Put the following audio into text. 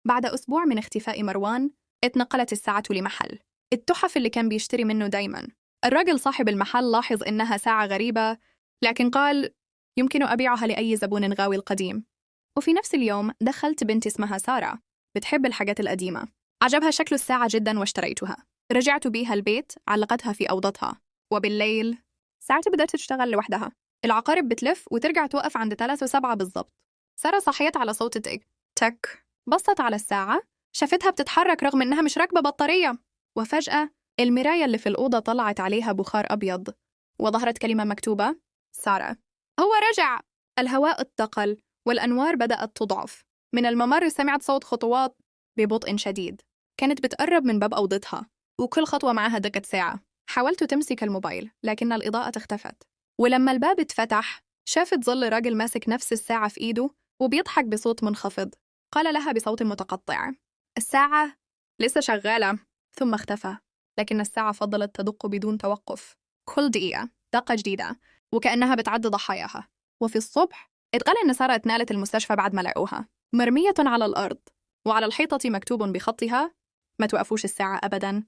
بعد أسبوع من اختفاء مروان اتنقلت الساعة لمحل التحف اللي كان بيشتري منه دايماً. الرجل صاحب المحل لاحظ إنها ساعة غريبة، لكن قال يمكن أبيعها لأي زبون غاوي القديم. وفي نفس اليوم دخلت بنت اسمها سارة بتحب الحاجات القديمة. عجبها شكل الساعة جداً واشتريتها. رجعت بيها البيت، علقتها في أوضتها، وبالليل ساعتها بدأت تشتغل لوحدها. العقارب بتلف وترجع توقف عند 3:07 بالضبط. سارة صحيت على صوت تك تك، بصت على الساعة، شافتها بتتحرك رغم إنها مش راكبة بطارية. وفجأة المراية اللي في الأوضة طلعت عليها بخار أبيض، وظهرت كلمة مكتوبة: سارة. هو رجع. الهواء اتقل والأنوار بدأت تضعف. من الممر سمعت صوت خطوات ببطء شديد، كانت بتقرب من باب أوضتها، وكل خطوة معها دقت ساعة. حاولت تمسك الموبايل لكن الإضاءة اختفت، ولما الباب اتفتح شافت ظل راجل ماسك نفس الساعة في إيده وبيضحك بصوت منخفض. قال لها بصوت متقطع: الساعة لسه شغالة. ثم اختفى، لكن الساعة فضلت تدق بدون توقف، كل دقيقة دقة جديدة، وكأنها بتعد ضحاياها. وفي الصبح اتقال إن سارة اتنقلت المستشفى بعد ما لقوها مرمية على الأرض، وعلى الحيطة مكتوب بخطها: ما توقفوش الساعة أبداً،